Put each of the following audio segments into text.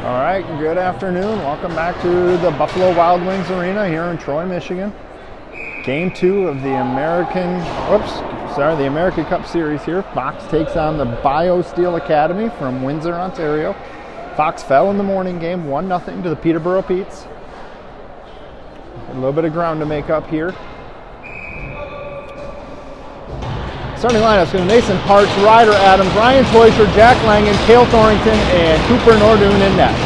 All right, good afternoon. Welcome back to the Buffalo Wild Wings Arena here in Troy, Michigan. Game 2 of the American Cup Series here. Fox takes on the BioSteel Academy from Windsor, Ontario. Fox fell in the morning game, 1-0 to the Peterborough Petes. A little bit of ground to make up here. Starting lineups going to Mason Parks, Ryder Adams, Ryan Teuscher, Jack Langen, Cale Thorrington, and Cooper Nordoon in net.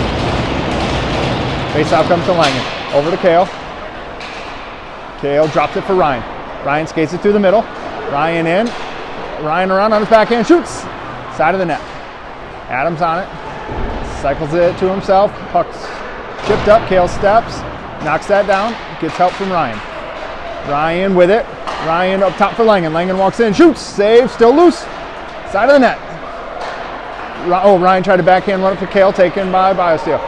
Face-off comes to Langen. Over to Cale. Cale drops it for Ryan. Ryan skates it through the middle. Ryan in. Ryan around on his backhand, shoots! Side of the net. Adams on it. Cycles it to himself. Puck's chipped up. Cale steps. Knocks that down. Gets help from Ryan. Ryan with it. Ryan up top for Langen. Langen walks in, shoots, save, still loose. Side of the net. Ryan tried to backhand run up to Cale, taken by BioSteel.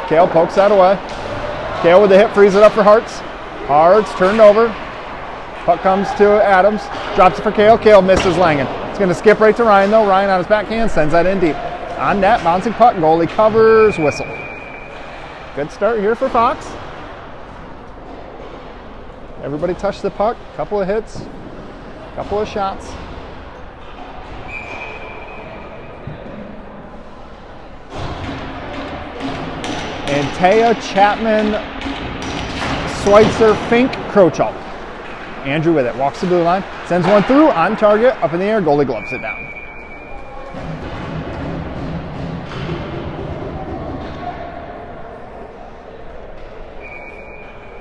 Cale pokes that away. Cale with the hit, frees it up for Hartz. Hartz turned over. Puck comes to Adams, drops it for Cale. Cale misses Langen. It's going to skip right to Ryan though. Ryan on his backhand sends that in deep. On net, bouncing puck, goalie covers, whistle. Good start here for Fox. Everybody touched the puck, couple of hits, couple of shots. And Taya, Chapman, Schweitzer, Fink, Crochalk. Andrew with it, walks the blue line, sends one through, on target, up in the air, goalie gloves it down.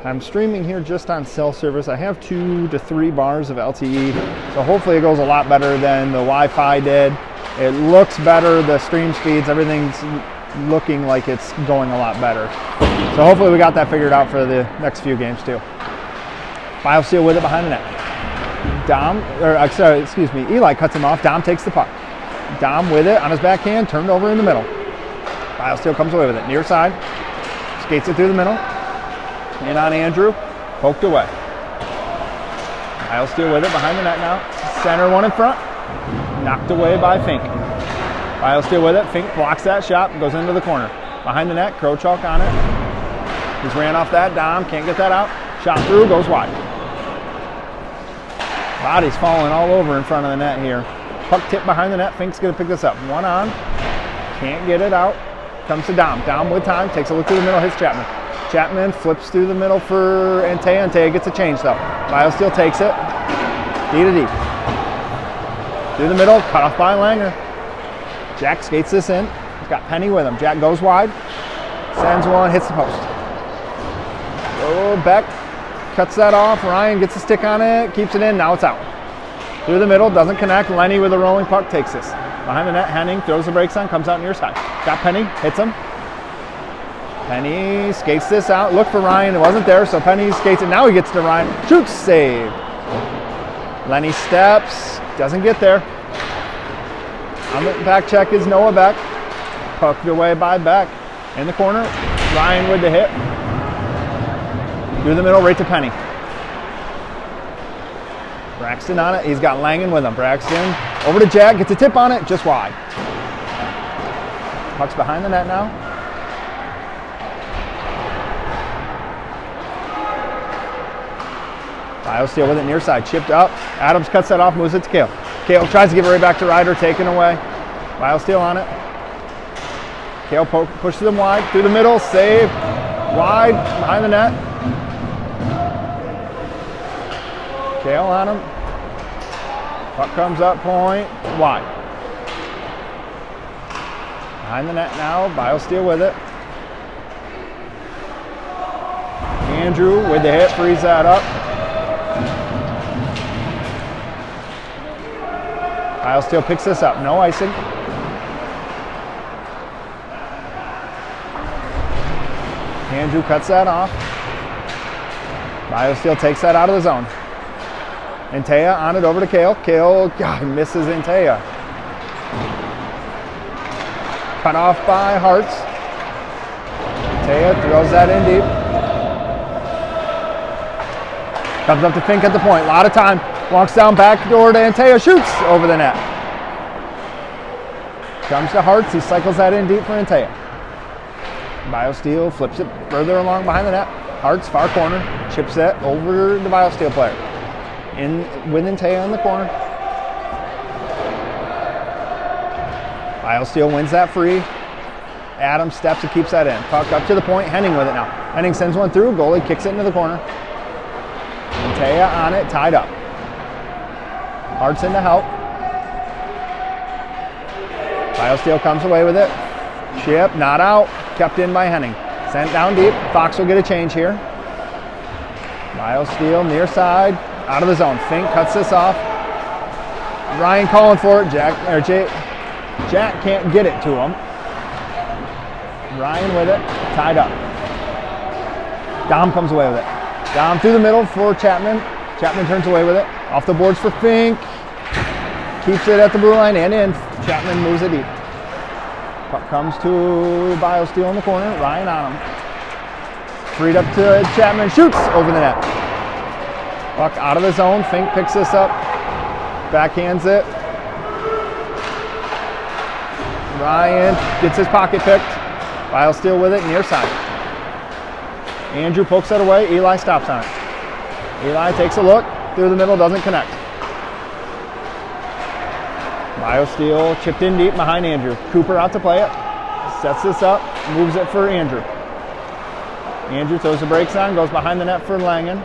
I'm streaming here just on cell service. I have 2 to 3 bars of LTE, so hopefully it goes a lot better than the Wi-Fi did. It looks better, the stream speeds, everything's looking like it's going a lot better. So hopefully we got that figured out for the next few games too. BioSteel with it behind the net. Eli cuts him off. Dom takes the puck. Dom with it on his backhand, turned over in the middle. BioSteel comes away with it, near side, skates it through the middle. In on Andrew, poked away. BioSteel with it behind the net now. Center one in front, knocked away by Fink. BioSteel with it, Fink blocks that shot, goes into the corner. Behind the net, Crochalk on it. He's ran off that, Dom can't get that out. Shot through, goes wide. Body's falling all over in front of the net here. Puck tip behind the net, Fink's gonna pick this up. One on, can't get it out. Comes to Dom, Dom with time, takes a look through the middle, hits Chapman. Chapman flips through the middle for Antaya. Antaya gets a change though. BioSteel takes it. D to D. Through the middle, cut off by Langer. Jack skates this in. He's got Penny with him. Jack goes wide. Sends one, hits the post. Oh, Beck cuts that off. Ryan gets a stick on it, keeps it in. Now it's out. Through the middle, doesn't connect. Lenny with a rolling puck takes this. Behind the net, Henning throws the brakes on, comes out near side. Got Penny, hits him. Penny skates this out. Look for Ryan. It wasn't there, so Penny skates it. Now he gets to Ryan. Shoots, saved. Lenny steps. Doesn't get there. On the back check is Noah Beck. Poked away by Beck. In the corner, Ryan with the hit. Through the middle, right to Penny. Braxton on it. He's got Langen with him. Braxton over to Jack. Gets a tip on it. Just wide. Puck's behind the net now. BioSteel with it near side, chipped up. Adams cuts that off, moves it to Cale. Cale tries to give it right back to Ryder, taken away. BioSteel on it. Cale pushes them wide, through the middle, save. Wide, behind the net. Cale on him. Puck comes up, point, wide. Behind the net now, BioSteel with it. Andrew with the hit, frees that up. BioSteel picks this up, no icing. Andrew cuts that off. BioSteel takes that out of the zone. Antaya on it over to Cale. Cale, God, misses Antaya. Cut off by Hartz. Antaya throws that in deep. Comes up to Fink at the point, a lot of time. Walks down back door to Antaya, shoots over the net. Comes to Hartz, he cycles that in deep for Antaya. BioSteel flips it further along behind the net. Hart's far corner, chips it over the BioSteel player. In with Antea in the corner. BioSteel wins that free. Adams steps and keeps that in. Puck up to the point. Henning with it now. Henning sends one through. Goalie kicks it into the corner. Antea on it, tied up. Hart's in to help. BioSteel comes away with it. Chip, not out. Kept in by Henning. Sent down deep. Fox will get a change here. BioSteel near side. Out of the zone. Fink cuts this off. Ryan calling for it. Jack can't get it to him. Ryan with it. Tied up. Dom comes away with it. Dom through the middle for Chapman. Chapman turns away with it. Off the boards for Fink. Keeps it at the blue line and in. Chapman moves it deep. Puck comes to BioSteel in the corner. Ryan on him. Freed up to Chapman. Shoots over the net. Puck out of the zone. Fink picks this up. Backhands it. Ryan gets his pocket picked. BioSteel with it near side. Andrew pokes it away. Eli stops on it. Eli takes a look. Through the middle. Doesn't connect. BioSteel chipped in deep behind Andrew. Cooper out to play it. Sets this up. Moves it for Andrew. Andrew throws the brakes on. Goes behind the net for Langen.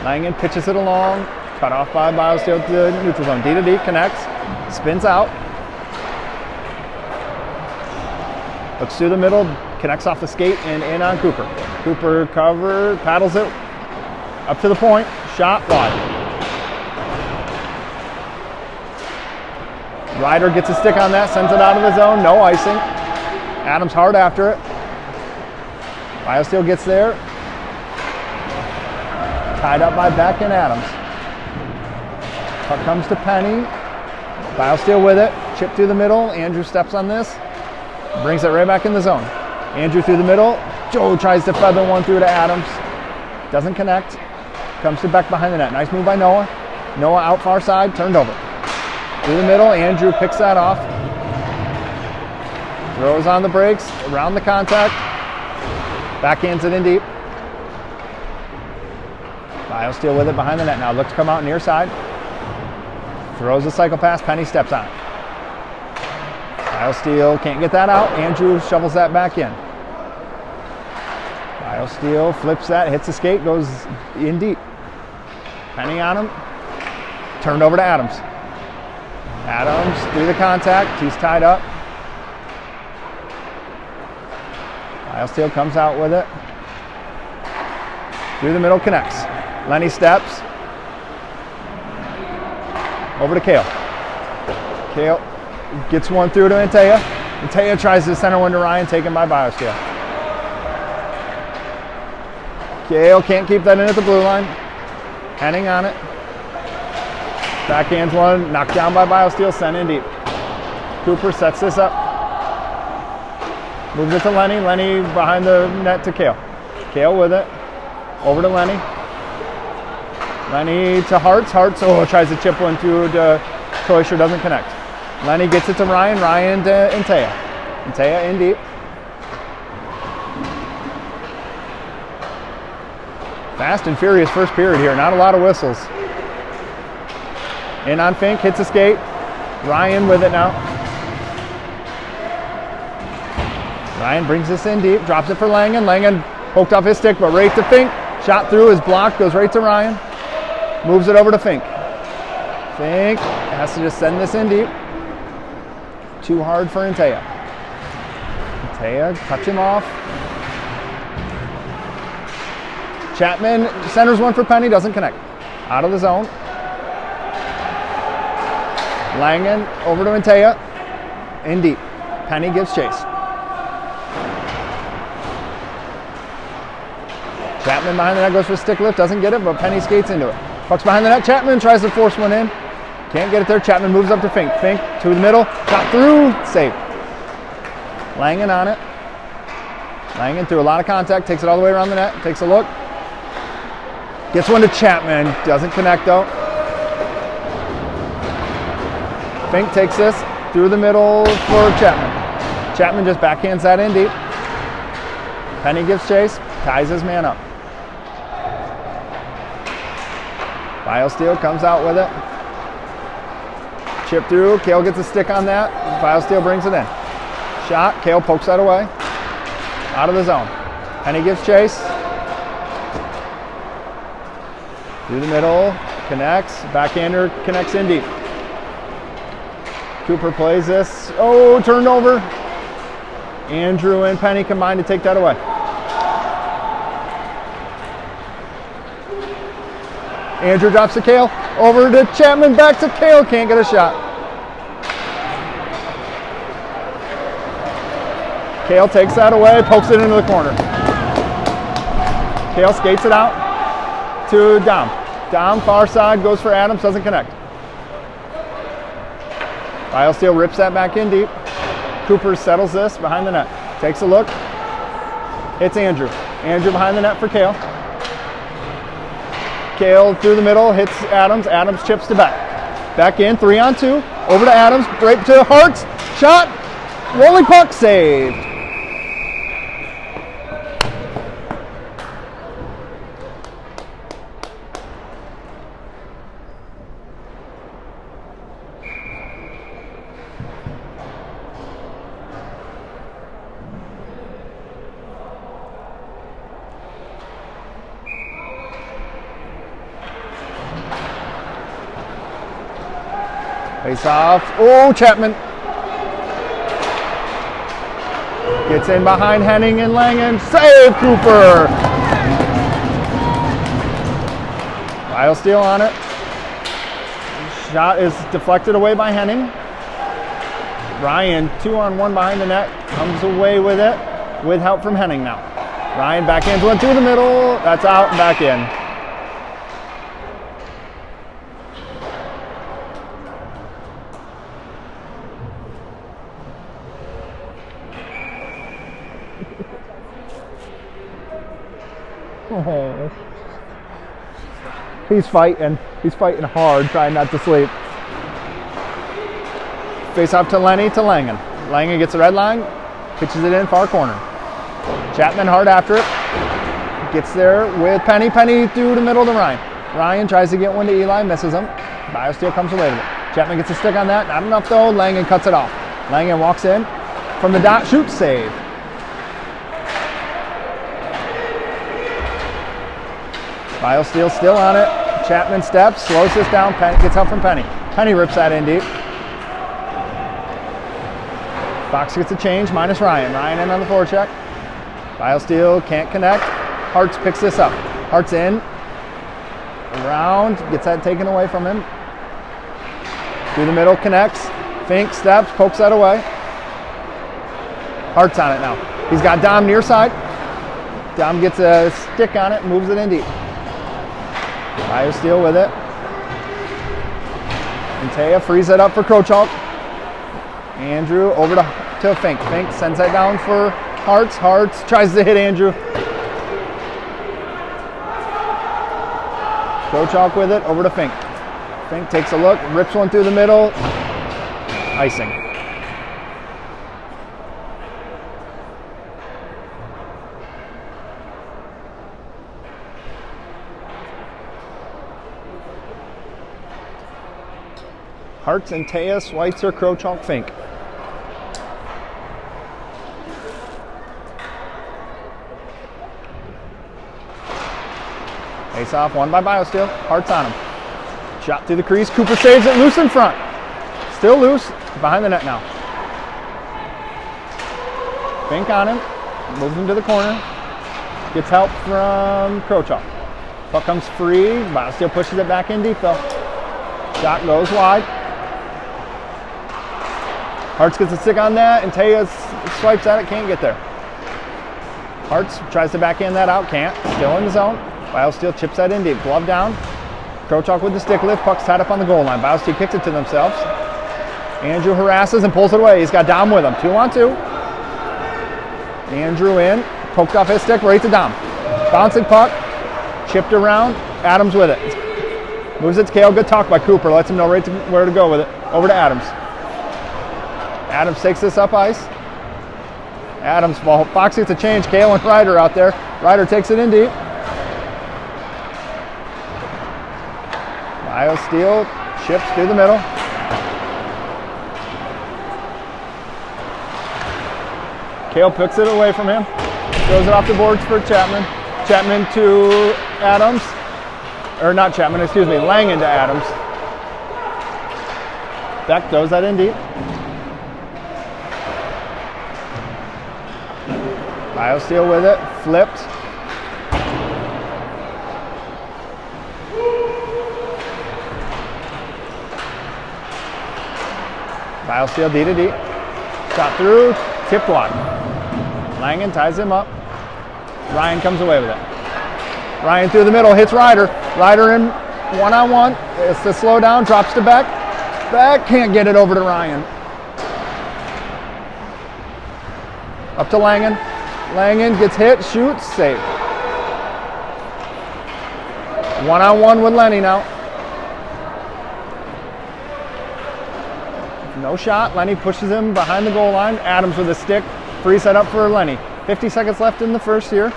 Langen pitches it along. Cut off by BioSteel to the neutral zone. D to D connects. Spins out. Looks through the middle. Connects off the skate and in on Cooper. Cooper cover. Paddles it. Up to the point. Shot wide. Ryder gets a stick on that, sends it out of the zone, no icing. Adams hard after it. BioSteel gets there. Tied up by Beck and Adams. Puck comes to Penny. BioSteel with it. Chip through the middle. Andrew steps on this. Brings it right back in the zone. Andrew through the middle. Joe tries to feather one through to Adams. Doesn't connect. Comes to Beck behind the net. Nice move by Noah. Noah out far side. Turned over. Through the middle, Andrew picks that off. Throws on the brakes, around the contact. Backhands it in deep. BioSteel with it behind the net now. Looks to come out near side. Throws a cycle pass, Penny steps on it. BioSteel can't get that out. Andrew shovels that back in. BioSteel flips that, hits the skate, goes in deep. Penny on him. Turned over to Adams. Adams through the contact. He's tied up. BioSteel comes out with it. Through the middle, connects. Lenny steps. Over to Kale. Kale gets one through to Antea. Antea tries to center one to Ryan, taken by BioSteel. Kale can't keep that in at the blue line. Henning on it. Backhands one, knocked down by BioSteel, sent in deep. Cooper sets this up. Moves it to Lenny. Lenny behind the net to Kale. Kale with it. Over to Lenny. Lenny to Hartz. Hartz tries to chip one through to Toysher, doesn't connect. Lenny gets it to Ryan. Ryan to Antea. Antea in deep. Fast and furious first period here. Not a lot of whistles. In on Fink, hits a skate. Ryan with it now. Ryan brings this in deep, drops it for Langen. Langen poked off his stick, but right to Fink. Shot through, is blocked, goes right to Ryan. Moves it over to Fink. Fink has to just send this in deep. Too hard for Antea. Antea, touch him off. Chapman centers one for Penny, doesn't connect. Out of the zone. Langen over to Antea. In deep. Penny gives chase. Chapman behind the net goes for a stick lift, doesn't get it, but Penny skates into it. Puck's behind the net. Chapman tries to force one in. Can't get it there. Chapman moves up to Fink. Fink to the middle. Shot through. Save. Langen on it. Langen through a lot of contact. Takes it all the way around the net. Takes a look. Gets one to Chapman. Doesn't connect though. Fink takes this through the middle for Chapman. Chapman just backhands that in deep. Penny gives chase, ties his man up. BioSteel comes out with it. Chip through, Kale gets a stick on that. BioSteel brings it in. Shot, Kale pokes that away. Out of the zone. Penny gives chase. Through the middle, connects. Backhander connects in deep. Cooper plays this. Oh, turned over. Andrew and Penny combine to take that away. Andrew drops to Kale. Over to Chapman, back to Kale. Can't get a shot. Kale takes that away, pokes it into the corner. Kale skates it out to Dom. Dom, far side, goes for Adams, doesn't connect. BioSteel rips that back in deep. Cooper settles this behind the net. Takes a look. Hits Andrew. Andrew behind the net for Kale. Kale through the middle, hits Adams. Adams chips to back. Back in, 3-on-2. Over to Adams, right to Hartz. Shot. Rolling puck, saved. Face off. Oh, Chapman. Gets in behind Henning and Langen. Save, Cooper. BioSteel on it. Shot is deflected away by Henning. Ryan, 2-on-1 behind the net. Comes away with it with help from Henning now. Ryan backhands one through the middle. That's out and back in. Oh. He's fighting hard, trying not to sleep. Face off to Lenny to Langen. Langen gets the red line, pitches it in far corner. Chapman hard after it. Gets there with Penny. Penny through the middle to Ryan. Ryan tries to get one to Eli, misses him. BioSteel comes away with it. Chapman gets a stick on that, not enough though. Langen cuts it off. Langen walks in from the dot, shoots, save. BioSteel still on it. Chapman steps, slows this down. Penny gets help from Penny. Penny rips that in deep. Fox gets a change, minus Ryan. Ryan in on the forecheck. BioSteel can't connect. Hartz picks this up. Hartz in. Around, gets that taken away from him. Through the middle, connects. Fink steps, pokes that away. Hartz on it now. He's got Dom near side. Dom gets a stick on it, moves it in deep. BioSteel with it. And Taya frees it up for Crochalk. Andrew over to Fink. Fink sends that down for Hartz. Hartz tries to hit Andrew. Crochalk with it, over to Fink. Fink takes a look, rips one through the middle. Icing. Hartz and Taya, Schweitzer, Crochalk, Fink. Face off, won by BioSteel. Hartz on him. Shot through the crease. Cooper saves it, loose in front. Still loose, behind the net now. Fink on him, moves him to the corner. Gets help from Crochalk. Puck comes free. BioSteel pushes it back in deep though. Shot goes wide. Hartz gets a stick on that, and Taya swipes at it, can't get there. Hartz tries to backhand that out, can't. Still in the zone. BioSteel chips that in deep, glove down. Crochalk with the stick lift, puck's tied up on the goal line. BioSteel kicks it to themselves. Andrew harasses and pulls it away. He's got Dom with him, 2-on-2. Andrew in, poked off his stick, right to Dom. Bouncing puck, chipped around, Adams with it. Moves it to Kale, good talk by Cooper, lets him know right to where to go with it. Over to Adams. Adams takes this up ice. Adams ball. Fox gets a change. Kale and Ryder out there. Ryder takes it in deep. BioSteel chips through the middle. Kale picks it away from him. Throws it off the boards for Chapman. Chapman to Adams. Or not Chapman, excuse me. Langen to Adams. Beck throws that in deep. BioSteel with it. Flipped. BioSteel D to D. Shot through. Tipped one. Langen ties him up. Ryan comes away with it. Ryan through the middle, hits Ryder. Ryder in one-on-one. It's the slow down, drops to Beck. Beck can't get it over to Ryan. Up to Langen. Langen gets hit, shoots, save. One-on-one with Lenny now. No shot. Lenny pushes him behind the goal line. Adams with a stick. Free set up for Lenny. 50 seconds left in the first here.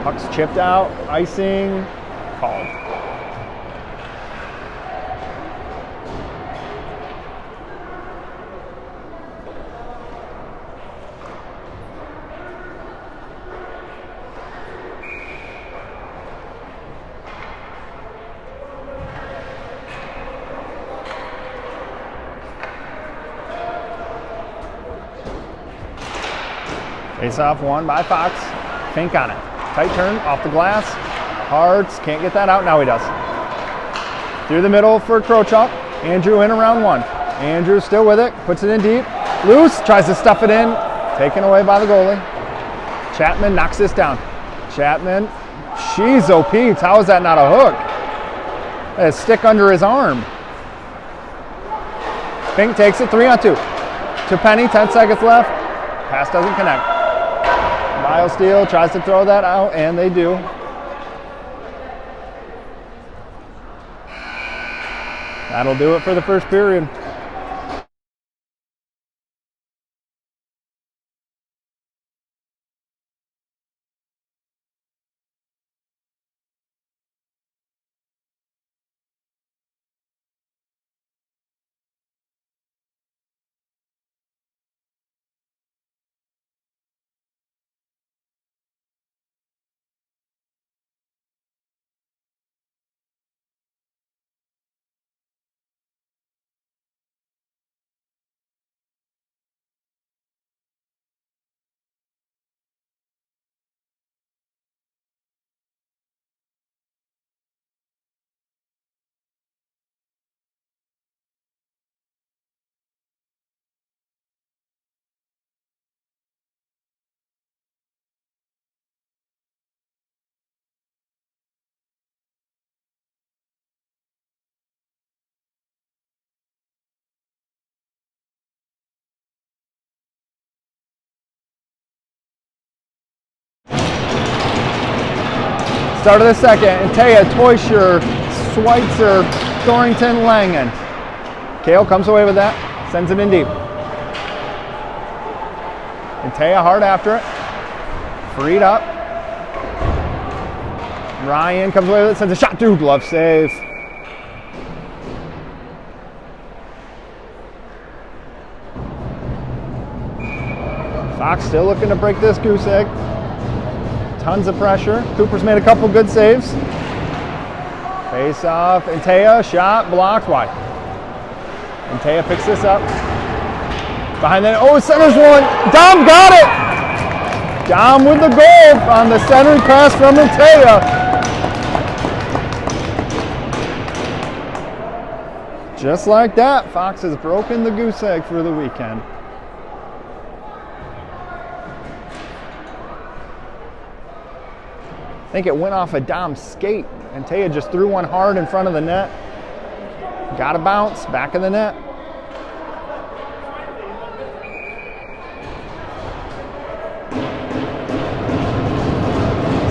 Puck's chipped out. Icing. Called. Face off won by Fox. Fink on it. Tight turn off the glass. Hards can't get that out. Now he does. Through the middle for Krochuk. Andrew in around one. Andrew still with it. Puts it in deep. Loose. Tries to stuff it in. Taken away by the goalie. Chapman knocks this down. Chapman. Jeez, oh Pete. How is that not a hook? A stick under his arm. Fink takes it 3-on-2. To Penny. 10 seconds left. Pass doesn't connect. BioSteel tries to throw that out, and they do. That'll do it for the first period. Start of the second, Antea, Teuscher, Schweitzer, Thornton, Langen. Kale comes away with that, sends it in deep. Antea hard after it, freed up. Ryan comes away with it, sends a shot through, glove save. Fox still looking to break this goose egg. Tons of pressure. Cooper's made a couple good saves. Face off. Antea, shot, blocked, wide. Antea picks this up. Behind that, oh, centers one. Dom got it! Dom with the goal on the centering pass from Antea. Just like that, Fox has broken the goose egg for the weekend. I think it went off a Dom's skate. Antea just threw one hard in front of the net. Got a bounce, back of the net.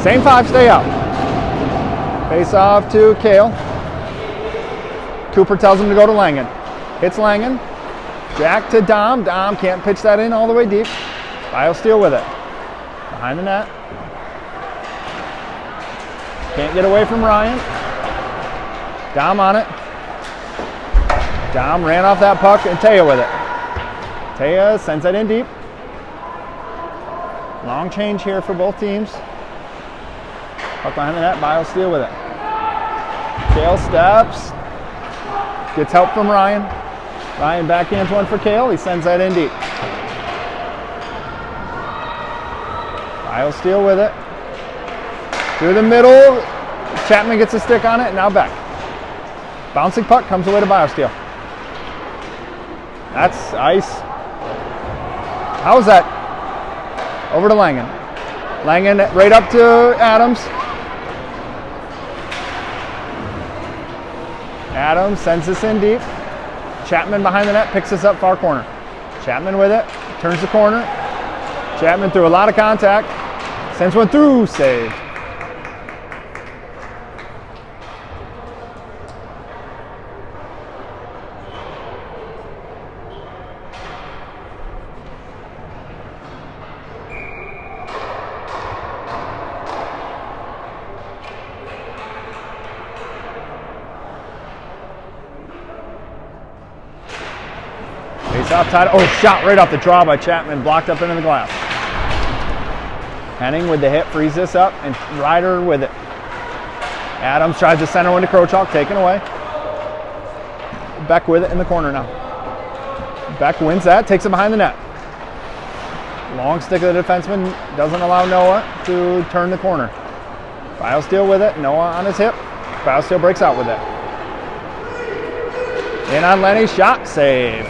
Same five, stay out. Face off to Kale. Cooper tells him to go to Langen. Hits Langen. Jack to Dom. Dom can't pitch that in all the way deep. BioSteel with it. Behind the net. Can't get away from Ryan. Dom on it. Dom ran off that puck, and Taya with it. Taya sends that in deep. Long change here for both teams. Puck behind the net, BioSteel with it. Kale steps. Gets help from Ryan. Ryan backhands one for Kale. He sends that in deep. BioSteel with it. Through the middle. Chapman gets a stick on it, and now back. Bouncing puck comes away to BioSteel. That's ice. How was that? Over to Langen. Langen right up to Adams. Adams sends this in deep. Chapman behind the net picks this up far corner. Chapman with it. Turns the corner. Chapman through a lot of contact. Sends one through. Saved. Face-off tied. Oh, shot right off the draw by Chapman. Blocked up into the glass. Henning with the hit frees this up, and Ryder with it. Adams tries to center one to Crochalk, taken away. Beck with it in the corner now. Beck wins that, takes it behind the net. Long stick of the defenseman doesn't allow Noah to turn the corner. BioSteel with it. Noah on his hip. BioSteel breaks out with it. In on Lenny, shot, save.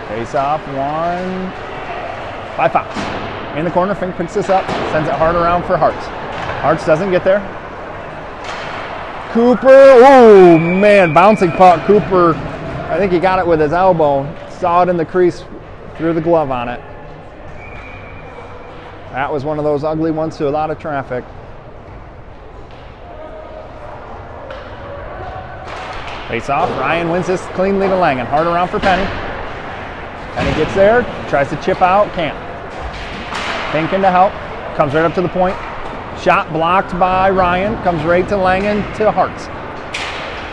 Face off, 1-5. In the corner, Fink picks this up, sends it hard around for Hartz. Hartz doesn't get there. Cooper, oh man, bouncing puck. Cooper, I think he got it with his elbow. Saw it in the crease, threw the glove on it. That was one of those ugly ones to a lot of traffic. Face off, Ryan wins this cleanly to Langen. Hard around for Penny. Penny gets there, tries to chip out, can't. Finken to help, comes right up to the point. Shot blocked by Ryan, comes right to Langen to Hartz.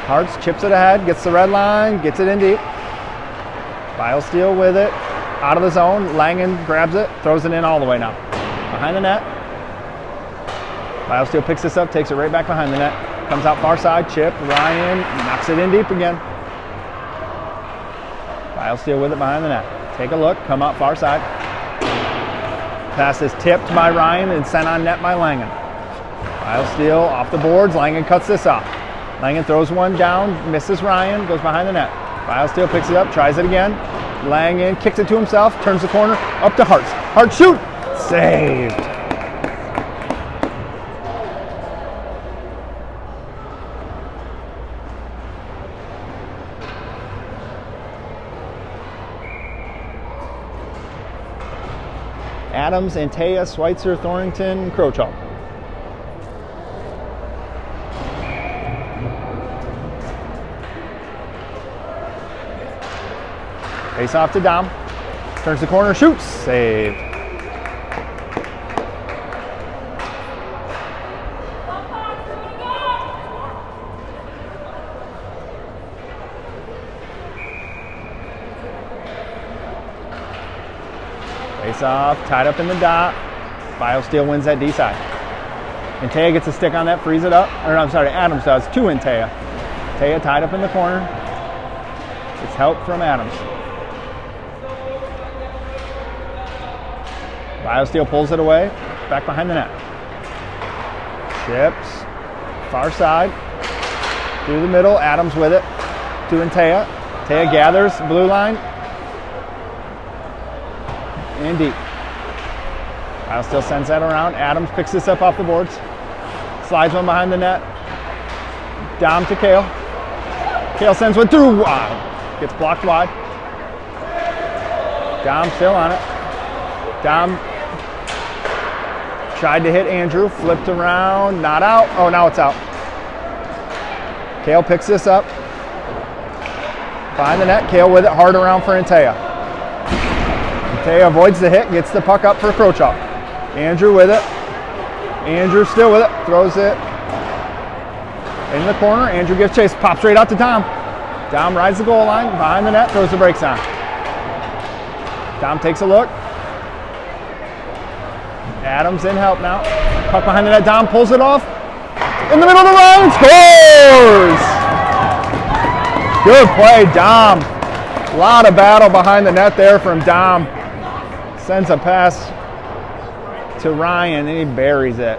Hartz chips it ahead, gets the red line, gets it in deep. BioSteel with it, out of the zone. Langen grabs it, throws it in all the way now. Behind the net. BioSteel picks this up, takes it right back behind the net. Comes out far side, chip, Ryan knocks it in deep again. BioSteel with it behind the net. Take a look, come out far side. Pass is tipped by Ryan and sent on net by Langen. BioSteel off the boards, Langen cuts this off. Langen throws one down, misses Ryan, goes behind the net. BioSteel picks it up, tries it again. Langen kicks it to himself, turns the corner, up to Hartz. Hartz shoot! Saved! Adams, Antea, Schweitzer, Thornton, Crochalk. Face off to Dom. Turns the corner, shoots, saved. Face off, tied up in the dot. BioSteel wins that D side. Antea gets a stick on that, frees it up. Or I'm sorry, Adams does, to Antea. Antea tied up in the corner. It's help from Adams. BioSteel pulls it away, back behind the net. Chips, far side, through the middle, Adams with it, to Antea. Antea gathers, blue line, and deep. BioSteel sends that around. Adams picks this up off the boards. Slides one behind the net. Dom to Kale. Kale sends one through. Wow. Gets blocked wide. Dom still on it. Dom tried to hit Andrew. Flipped around. Not out. Oh, now it's out. Kale picks this up. Behind the net. Kale with it. Hard around for Antea. Antea avoids the hit. Gets the puck up for Krochok. Andrew with it. Andrew still with it. Throws it in the corner. Andrew gives chase. Pops right out to Dom. Dom rides the goal line. Behind the net. Throws the brakes on. Dom takes a look. Adams in help now. Puck behind the net. Dom pulls it off. In the middle of the line. Scores! Good play, Dom. A lot of battle behind the net there from Dom. Sends a pass to Ryan and he buries it.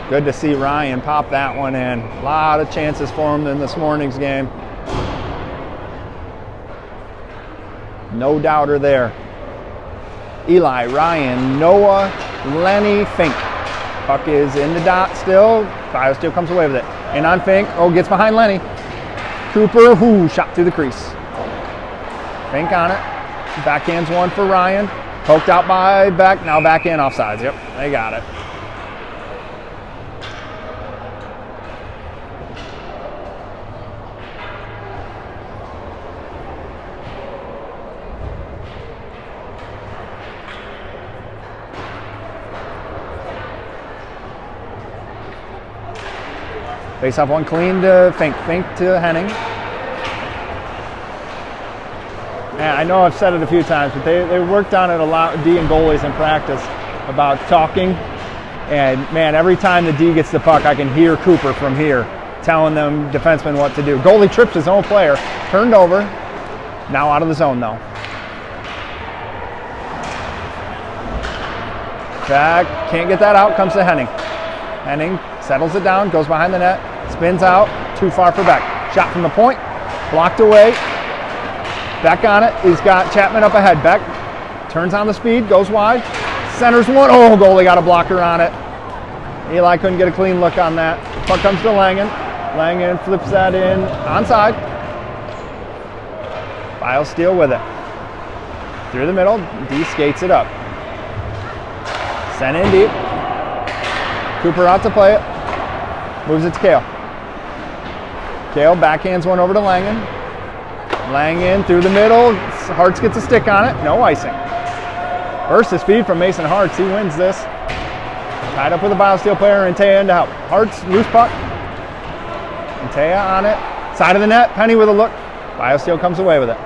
Good to see Ryan pop that one in. A lot of chances for him in this morning's game. No doubter there. Eli, Ryan, Noah, Lenny, Fink. Puck is in the dot still. BioSteel comes away with it. And on Fink, oh, gets behind Lenny. Cooper, shot through the crease. Fink on it. Backhands one for Ryan. Poked out by Beck, now back in offsides. Yep, they got it. Face off one clean to Fink. Fink to Henning. Man, I know I've said it a few times, but they worked on it a lot, D and goalies in practice, about talking. And man, every time the D gets the puck, I can hear Cooper from here telling them defensemen what to do. Goalie trips his own player. Turned over. Now out of the zone though. Back. Can't get that out. Comes to Henning. Henning settles it down, goes behind the net, spins out, too far for Beck. Shot from the point, blocked away. Beck on it, he's got Chapman up ahead. Beck turns on the speed, goes wide, centers one. Oh, goalie got a blocker on it. Eli couldn't get a clean look on that. Puck comes to Langen. Langen flips that in, onside. BioSteel with it. Through the middle, D skates it up. Sent in deep. Cooper out to play it. Moves it to Kale. Kale backhands one over to Langen. Langen through the middle. Hartz gets a stick on it. No icing. Burst his feed from Mason Hartz. He wins this. Tied up with a BioSteel player and Antea in to help. Hartz, loose puck. Antea on it. Side of the net. Penny with a look. BioSteel comes away with it.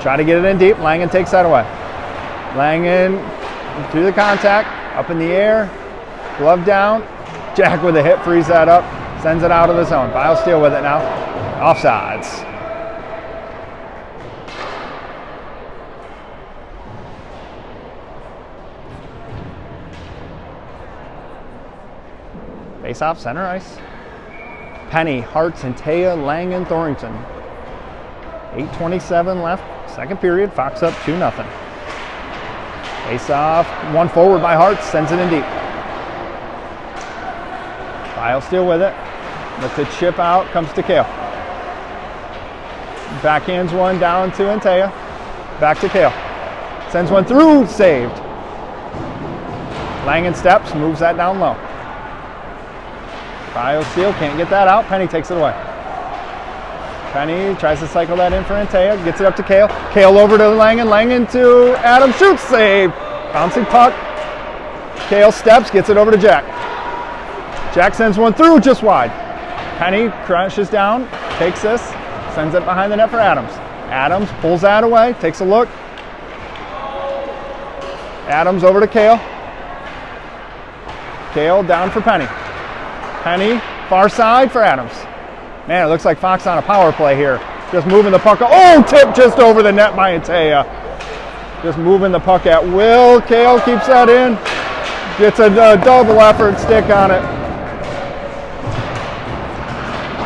Try to get it in deep. Langen takes that away. Langen through the contact. Up in the air. Glove down. Jack with a hit, frees that up, sends it out of the zone. BioSteel with it now. Offsides. Face off, center ice. Penny, Hartz, Antea, Langen, Thornton. 8:27 left, second period. Fox up 2-0. Face off, one forward by Hartz, sends it in deep. BioSteel with it. Lets it chip out, comes to Kale. Backhands one down to Antea. Back to Kale. Sends one through, saved. Langen steps, moves that down low. BioSteel can't get that out. Penny takes it away. Penny tries to cycle that in for Antea, gets it up to Kale. Kale over to Langen, Langen to Adam, shoots, save. Bouncing puck. Kale steps, gets it over to Jack. Jack sends one through, just wide. Penny crashes down, takes this, sends it behind the net for Adams. Adams pulls that away, takes a look. Adams over to Kale. Kale down for Penny. Penny, far side for Adams. Man, it looks like Fox on a power play here. Just moving the puck. Oh, tip just over the net by Antea. Just moving the puck at will. Kale keeps that in. Gets a double effort stick on it.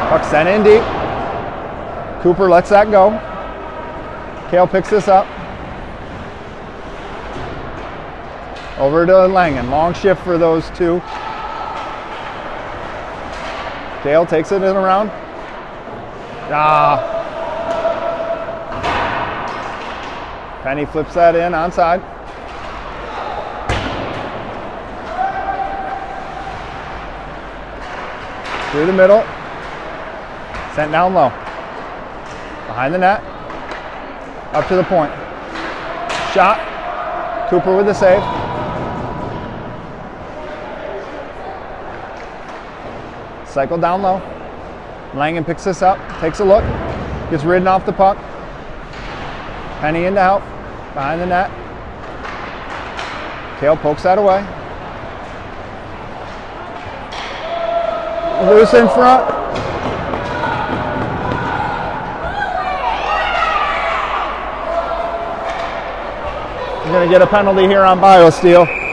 Puck sent in deep. Cooper lets that go. Kale picks this up. Over to Langen. Long shift for those two. Kale takes it in around. Penny flips that in onside. Through the middle. Sent down low. Behind the net. Up to the point. Shot. Cooper with the save. Cycle down low. Langen picks this up, takes a look, gets ridden off the puck. Penny in to help, behind the net. Kale pokes that away. Loose in front. We're going to get a penalty here on BioSteel.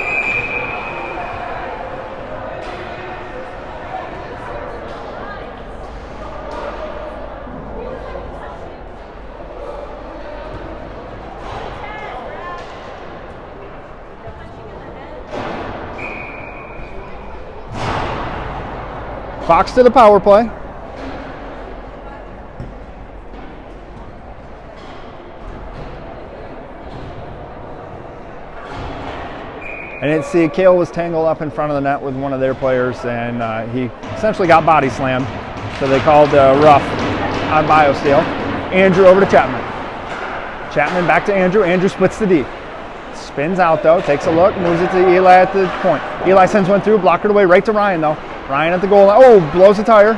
Fox to the power play. I didn't see Kale was tangled up in front of the net with one of their players, and he essentially got body slammed. So they called rough on BioSteel. Andrew over to Chapman. Chapman back to Andrew. Andrew splits the D. Spins out though, takes a look, moves it to Eli at the point. Eli sends one through, blockered away right to Ryan though. Ryan at the goal line. Oh, blows a tire.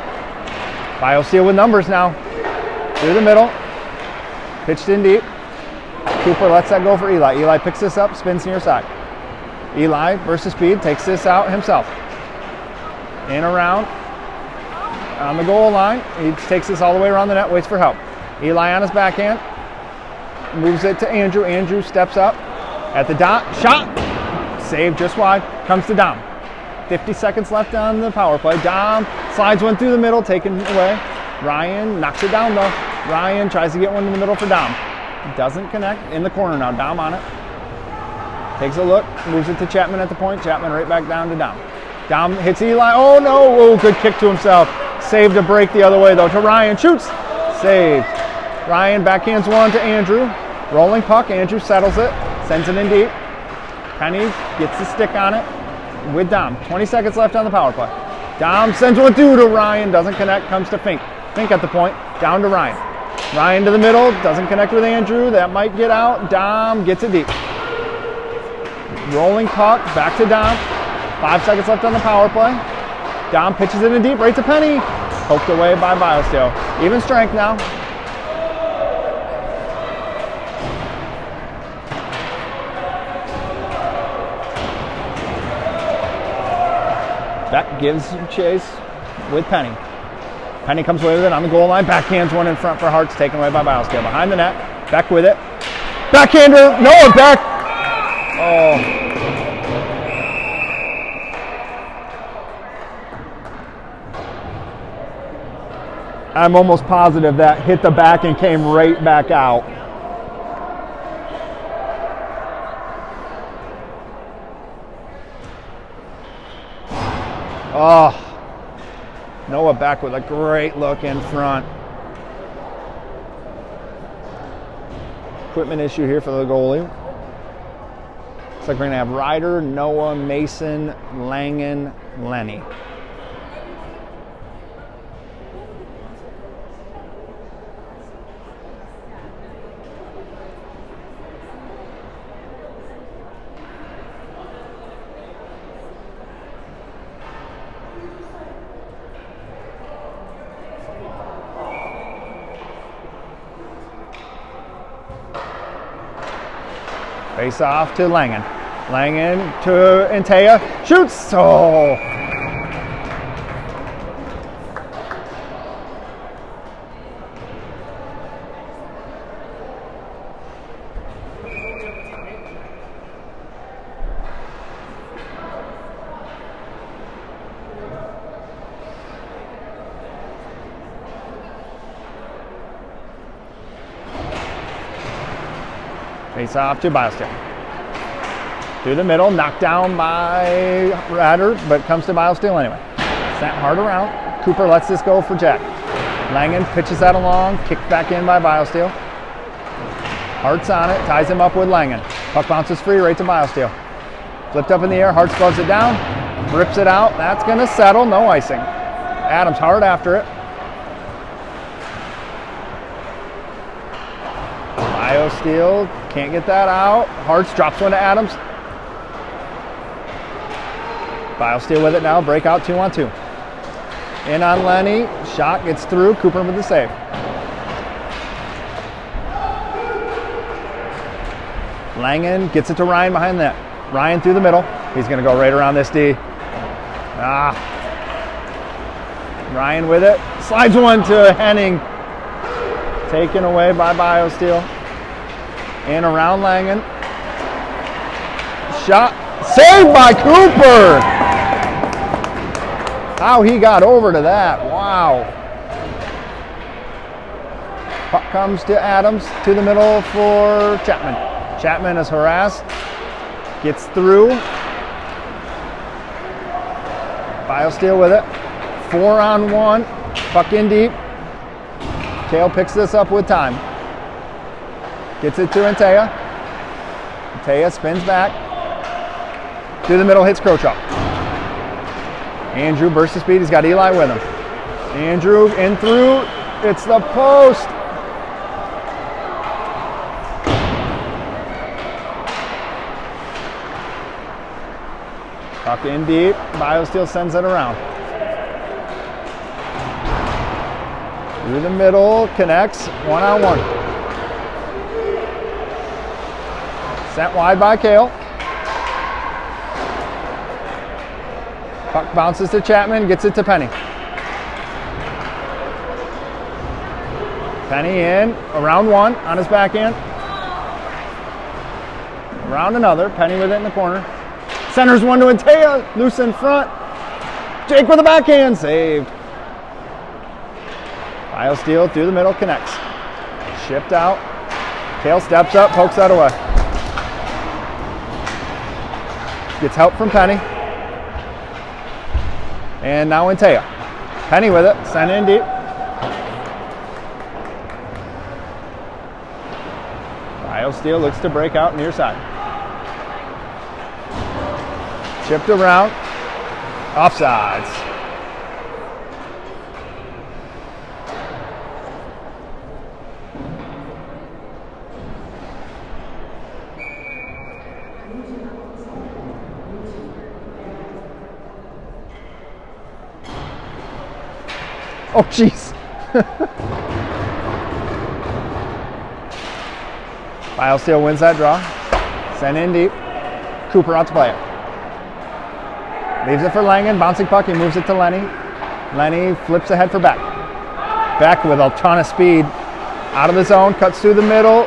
BioSteel with numbers now. Through the middle. Pitched in deep. Cooper lets that go for Eli. Eli picks this up, spins near side. Eli versus speed, takes this out himself. In around. On the goal line. He takes this all the way around the net, waits for help. Eli on his backhand. Moves it to Andrew. Andrew steps up. At the dot. Shot. Save just wide. Comes to Dom. 50 seconds left on the power play. Dom slides one through the middle, taken away. Ryan knocks it down though. Ryan tries to get one in the middle for Dom. Doesn't connect. In the corner now. Dom on it. Takes a look. Moves it to Chapman at the point. Chapman right back down to Dom. Dom hits Eli. Oh no. Oh, good kick to himself. Saved a break the other way though to Ryan. Shoots. Saved. Ryan backhands one to Andrew. Rolling puck. Andrew settles it. Sends it in deep. Penny gets the stick on it. With Dom. 20 seconds left on the power play. Dom sends one through to Ryan. Doesn't connect. Comes to Fink. Fink at the point. Down to Ryan. Ryan to the middle. Doesn't connect with Andrew. That might get out. Dom gets it deep. Rolling puck. Back to Dom. 5 seconds left on the power play. Dom pitches it in deep. Right to Penny. Poked away by BioSteel. Even strength now. Beck gives chase with Penny. Penny comes away with it on the goal line. Backhands one in front for Hart's, taken away by BioSteel. Behind the net. Beck with it. Backhander. No, Beck. Oh. I'm almost positive that hit the back and came right back out. Oh, Noah Beck with a great look in front. Equipment issue here for the goalie. Looks like we're going to have Ryder, Noah, Mason, Langen, Lenny. Face off to Langen. Langen to Antea. Shoots! Oh! Face off to BioSteel. Through the middle, knocked down by Ratter, but comes to BioSteel anyway. Sent hard around. Cooper lets this go for Jack. Langen pitches that along, kicked back in by BioSteel. Hart's on it, ties him up with Langen. Puck bounces free right to BioSteel. Flipped up in the air, Hart gloves it down, rips it out. That's going to settle, no icing. Adams hard after it. BioSteel can't get that out. Hart's drops one to Adams. BioSteel with it now, breakout 2-on-2. In on Lenny, shot gets through, Cooper with the save. Langen gets it to Ryan behind that. Ryan through the middle. He's going to go right around this D. Ryan with it. Slides one to Henning. Taken away by BioSteel. In around Langen. Shot. Saved by Cooper! How he got over to that. Wow. Puck comes to Adams. To the middle for Chapman. Chapman is harassed. Gets through. BioSteel with it. 4-on-1. Puck in deep. Kale picks this up with time. Gets it to Antea. Antea spins back. Through the middle, hits Crochaw. Andrew bursts the speed. He's got Eli with him. Andrew in through. It's the post. Puck in deep. BioSteel sends it around. Through the middle, connects. 1-on-1. Sent wide by Kale. Puck bounces to Chapman, gets it to Penny. Penny in, around one, on his backhand. Around another, Penny with it in the corner. Centers one to Antea, loose in front. Jake with the backhand, saved. BioSteel through the middle, connects. Shipped out. Kale steps up, pokes that away. Gets help from Penny. And now Antea. Penny with it, sent in deep. BioSteel looks to break out near side. Chipped around. Offsides. Oh, jeez. BioSteel wins that draw. Sent in deep. Cooper out to play it. Leaves it for Langen. Bouncing puck. He moves it to Lenny. Lenny flips ahead for Beck. Beck with a ton of speed. Out of the zone. Cuts through the middle.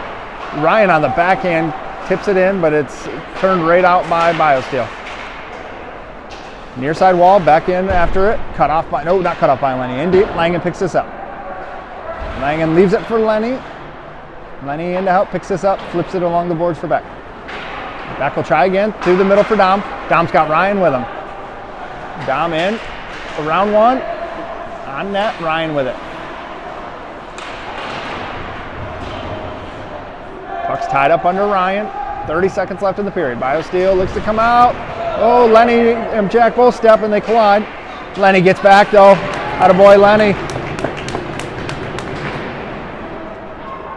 Ryan on the backhand. Tips it in, but it's turned right out by BioSteel. Near side wall, back in after it. Cut off by, no, not cut off by Lenny. In deep, Langen picks this up. Langen leaves it for Lenny. Lenny in to help, picks this up, flips it along the boards for Beck. Beck will try again, through the middle for Dom. Dom's got Ryan with him. Dom in, around one. On net, Ryan with it. Puck's tied up under Ryan. 30 seconds left in the period. BioSteel looks to come out. Oh, Lenny and Jack both step and they collide. Lenny gets back though. Attaboy, Lenny.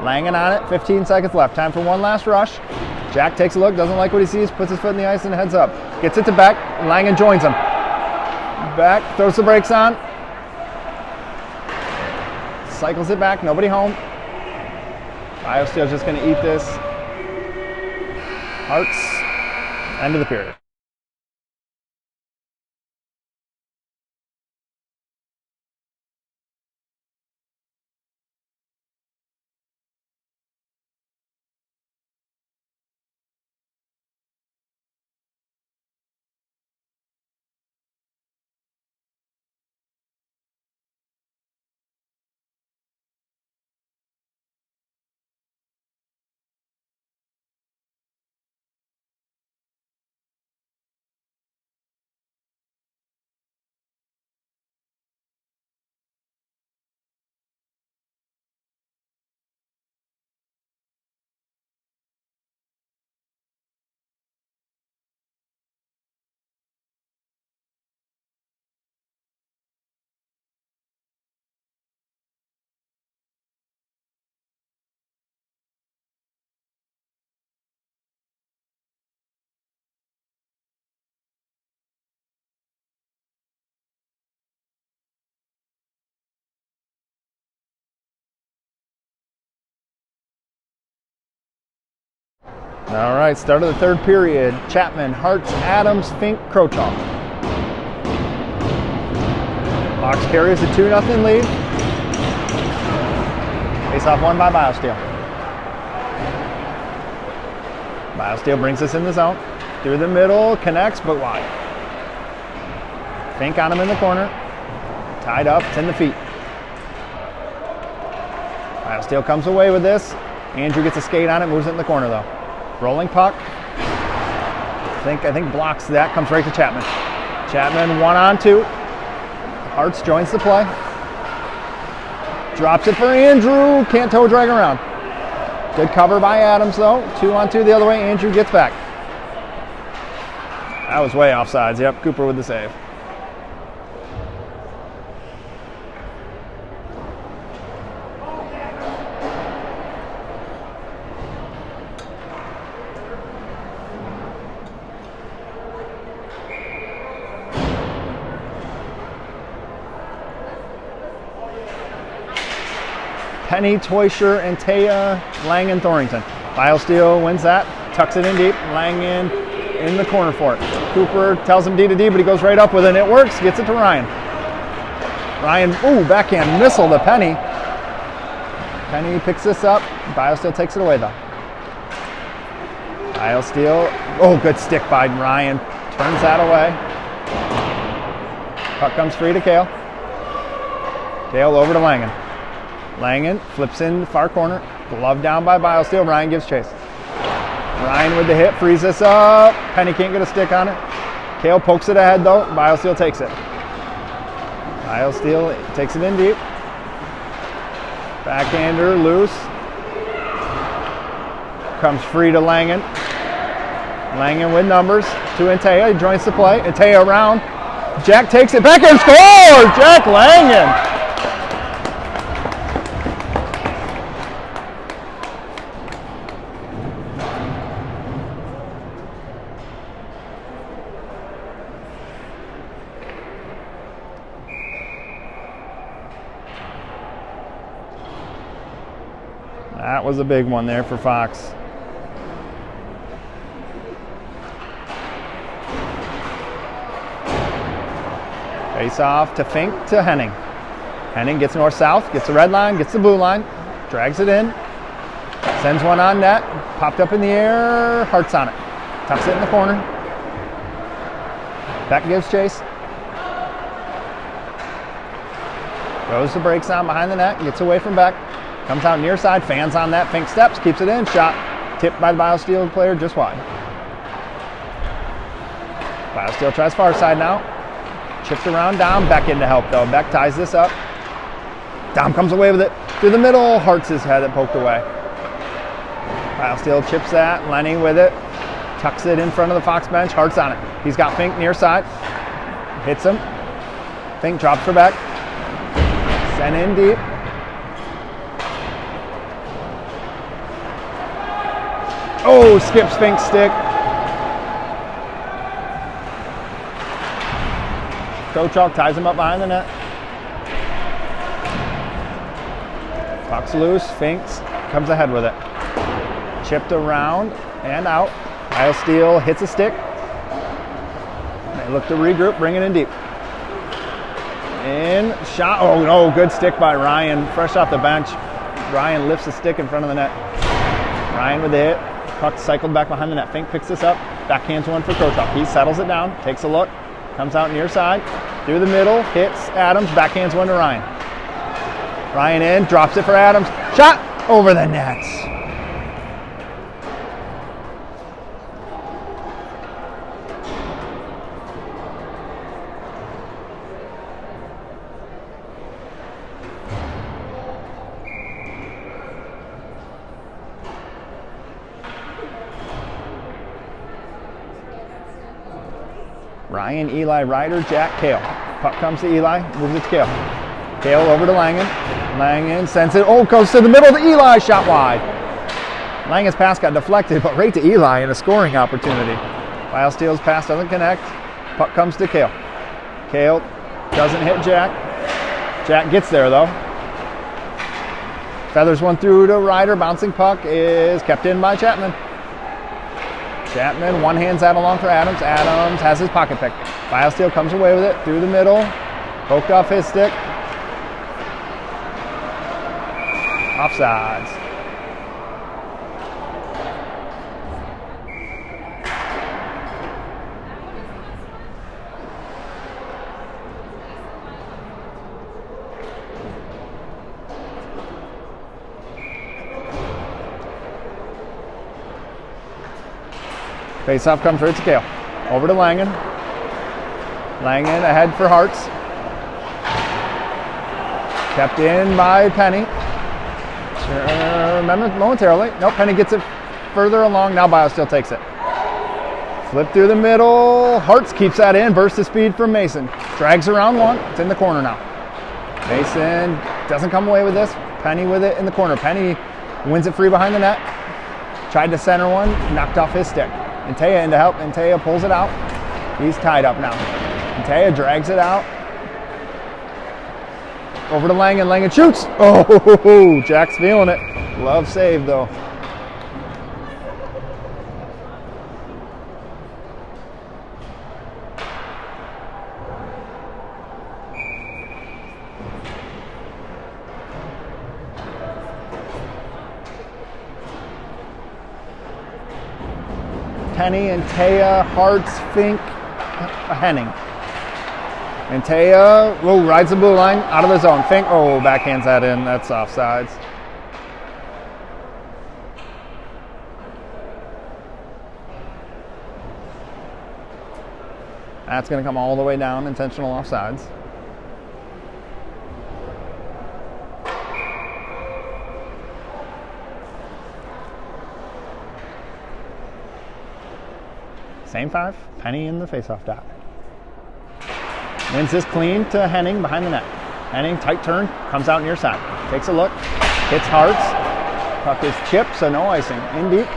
Langen on it, 15 seconds left. Time for one last rush. Jack takes a look, doesn't like what he sees, puts his foot in the ice and heads up. Gets it to Beck, Langen joins him. Beck throws the brakes on. Cycles it back, nobody home. BioSteel's just gonna eat this. Hearts, end of the period. All right, start of the third period. Chapman, Hartz, Adams, Fink, Krochok. Hawks carries a 2-0 lead. Face-off won by BioSteel. BioSteel brings us in the zone. Through the middle, connects, but wide. Fink on him in the corner. Tied up, it's in the feet. BioSteel comes away with this. Andrew gets a skate on it, moves it in the corner though. Rolling puck. I think blocks that, comes right to Chapman. Chapman 1-on-2. Hartz joins the play. Drops it for Andrew. Can't toe drag around. Good cover by Adams though. 2-on-2 the other way. Andrew gets back. That was way offsides. Yep, Cooper with the save. Penny, Teuscher, and Taya, Langen, Thorrington. BioSteel wins that, tucks it in deep. Langen in the corner for it. Cooper tells him D to D, but he goes right up with it, and it works. Gets it to Ryan. Ryan, ooh, backhand missile to Penny. Penny picks this up. BioSteel takes it away though. BioSteel, oh, good stick by Ryan. Turns that away. Puck comes free to Kale. Kale over to Langen. Langen flips in the far corner. Glove down by BioSteel. Ryan gives chase. Ryan with the hit, frees this up. Penny can't get a stick on it. Kale pokes it ahead though. BioSteel takes it. BioSteel takes it in deep. Backhander loose. Comes free to Langen. Langen with numbers. To Antaya. He joins the play. Antaya around. Jack takes it back and scores! Jack Langen! That was a big one there for Fox. Face off to Fink to Henning. Henning gets north-south, gets the red line, gets the blue line, drags it in, sends one on net, popped up in the air, Hartz on it. Tucks it in the corner. Beck gives chase. Throws the brakes on behind the net, gets away from Beck. Comes out near side, fans on that, Fink steps, keeps it in, shot tipped by the BioSteel player just wide. BioSteel tries far side now. Chipped around Dom, Beck in to help though. Beck ties this up. Dom comes away with it through the middle, Hartz his head it poked away. BioSteel chips that, Lenny with it, tucks it in front of the Fox bench, Hartz on it. He's got Fink near side, hits him. Fink drops for Beck. Sent in deep. Oh, skips Fink's stick. Krochok ties him up behind the net. Puck's loose, Finks comes ahead with it. Chipped around and out. BioSteel hits a stick. They look to regroup, bring it in deep. In, shot, oh no, good stick by Ryan, fresh off the bench. Ryan lifts the stick in front of the net. Ryan with the hit. Puck cycled back behind the net. Fink picks this up. Backhands one for Krochok. He settles it down, takes a look, comes out near side, through the middle, hits Adams, backhands one to Ryan. Ryan in, drops it for Adams. Shot over the nets. Ryan, Eli, Ryder, Jack, Kale. Puck comes to Eli, moves it to Kale. Kale over to Langen. Langen sends it, oh, goes to the middle to Eli, shot wide. Langen's pass got deflected, but right to Eli in a scoring opportunity. BioSteel's pass doesn't connect. Puck comes to Kale. Kale doesn't hit Jack. Jack gets there though. Feathers one through to Ryder, bouncing puck is kept in by Chapman. Chapman one hands that along for Adams. Adams has his pocket pick. BioSteel comes away with it through the middle. Poked off his stick. Offsides. Face-off comes right to Kale. Over to Langen. Langen ahead for Hartz. Kept in by Penny. Momentarily. Nope, Penny gets it further along. Now BioSteel takes it. Flip through the middle. Hartz keeps that in. Burst of speed from Mason. Drags around one. It's in the corner now. Mason doesn't come away with this. Penny with it in the corner. Penny wins it free behind the net. Tried to center one. Knocked off his stick. Antea in to help. Antea pulls it out. He's tied up now. Antea drags it out. Over to Langen. Langen shoots. Oh, Jack's feeling it. Love save though. Penny, Antea, Hartz, Fink, Henning. Antea, rides the blue line, out of the zone. Fink, backhands that in. That's offsides. That's going to come all the way down, intentional offsides. Same five, Penny in the face-off dot. Wins this clean to Henning behind the net. Henning, tight turn, comes out near side. Takes a look, hits Hartz. Puck is chipped, so no icing. In deep.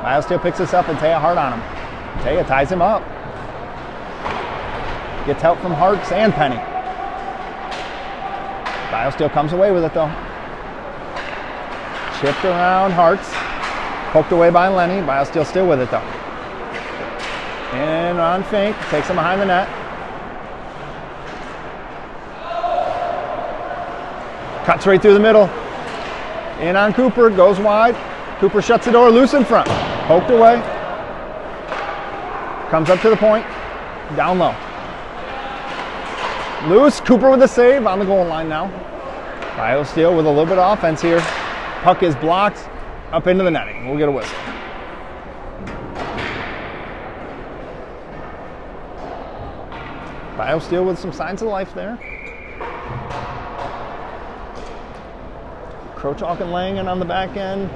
BioSteel picks this up and Antea hard on him. Antea ties him up. Gets help from Hartz and Penny. BioSteel comes away with it though. Chipped around Hartz. Poked away by Lenny. BioSteel still with it though. In on Fink, takes him behind the net. Cuts right through the middle. In on Cooper, goes wide. Cooper shuts the door, loose in front. Poked away. Comes up to the point. Down low. Loose, Cooper with a save on the goal line now. BioSteel with a little bit of offense here. Puck is blocked up into the netting. We'll get a whistle. BioSteel with some signs of life there. Krochok and Langen on the back end.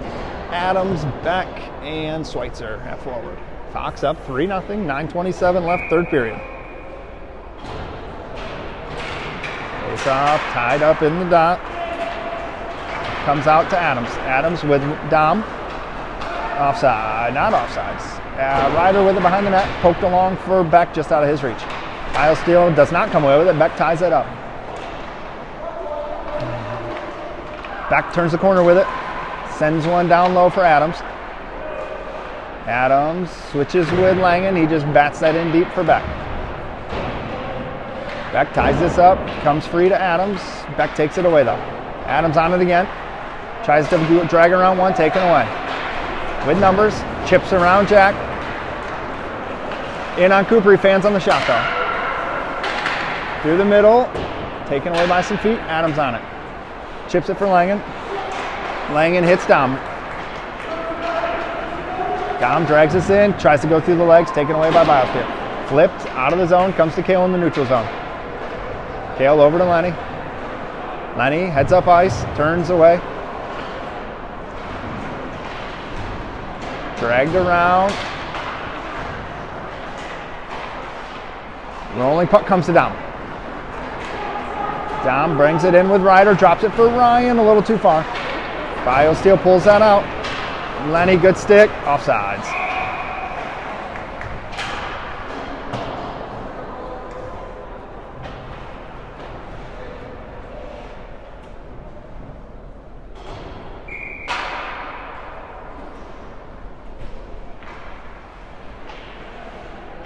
Adams, Beck, and Schweitzer at forward. Fox up 3-0, 9:27 left, third period. Face off, tied up in the dot. Comes out to Adams. Adams with Dom. Offside, not offsides. Ryder with it behind the net, poked along for Beck just out of his reach. BioSteel does not come away with it. Beck ties it up. Beck turns the corner with it. Sends one down low for Adams. Adams switches with Langen. He just bats that in deep for Beck. Beck ties this up. Comes free to Adams. Beck takes it away though. Adams on it again. Tries to do it, drag around one, taken away. With numbers. Chips around Jack. In on Cooper. He fans on the shot though. Through the middle, taken away by some feet, Adams on it. Chips it for Langen. Langen hits Dom. Dom drags us in, tries to go through the legs, taken away by BioSteel. Flipped, out of the zone, comes to Kale in the neutral zone. Kale over to Lenny. Lenny heads up ice, turns away. Dragged around. Rolling puck comes to Dom. Dom brings it in with Ryder, drops it for Ryan, a little too far. BioSteel pulls that out. Lenny, good stick, offsides.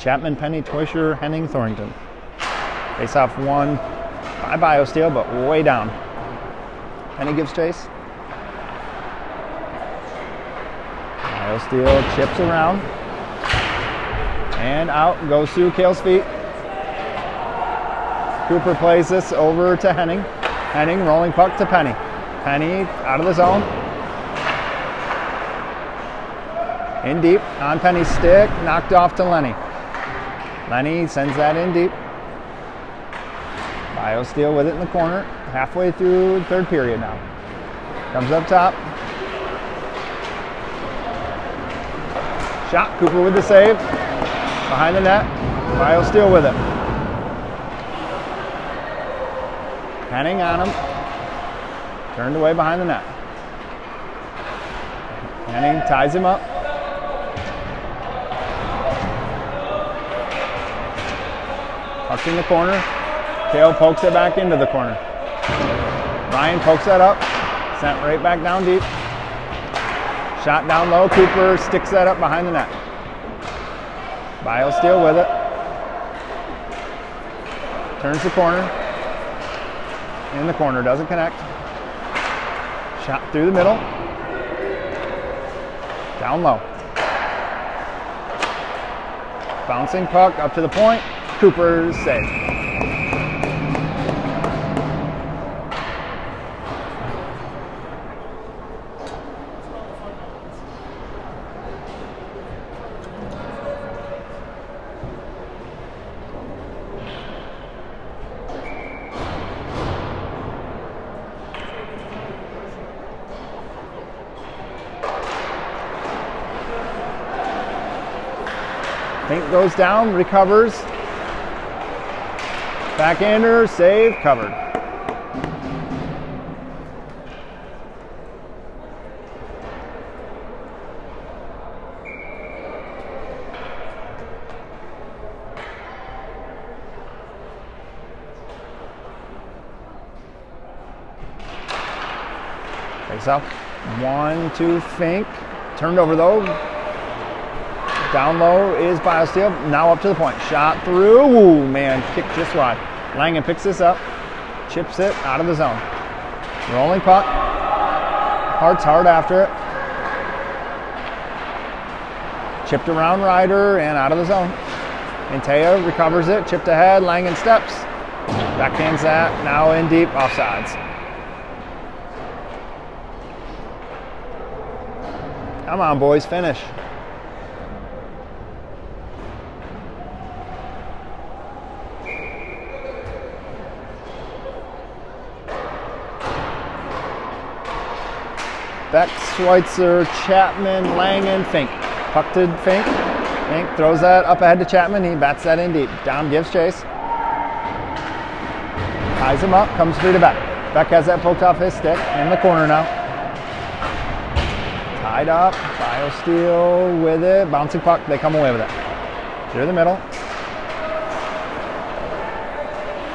Chapman, Penny, Teuscher, Henning, Thornton. Face off won by BioSteel, but way down. Penny gives chase. BioSteel chips around. And out goes through Kale's feet. Cooper plays this over to Henning. Henning rolling puck to Penny. Penny out of the zone. In deep on Penny's stick, knocked off to Lenny. Lenny sends that in deep. BioSteel with it in the corner, halfway through the third period now. Comes up top. Shot, Cooper with the save. Behind the net, BioSteel with it. Henning on him. Turned away behind the net. Henning ties him up. Pucked in the corner. Kale pokes it back into the corner. Ryan pokes that up. Sent right back down deep. Shot down low. Cooper sticks that up behind the net. BioSteel with it. Turns the corner. In the corner, doesn't connect. Shot through the middle. Down low. Bouncing puck up to the point. Cooper's save. Fink goes down, recovers. Backhander, save, covered. Face up. 1-2 Fink. Turned over though. Down low is BioSteel. Now up to the point. Shot through. Ooh, man, kicked just wide. Langen picks this up. Chips it out of the zone. Rolling puck. Hart's hard after it. Chipped around Ryder and out of the zone. Antea recovers it. Chipped ahead. Langen steps. Backhands that. Now in deep. Offsides. Come on, boys. Finish. Beck, Schweitzer, Chapman, Langen, Fink. Puck to Fink. Fink throws that up ahead to Chapman. He bats that in deep. Down gives chase. Ties him up. Comes free to Beck. Beck has that poked off his stick. In the corner now. Tied up. BioSteel with it. Bouncing puck. They come away with it. Through the middle.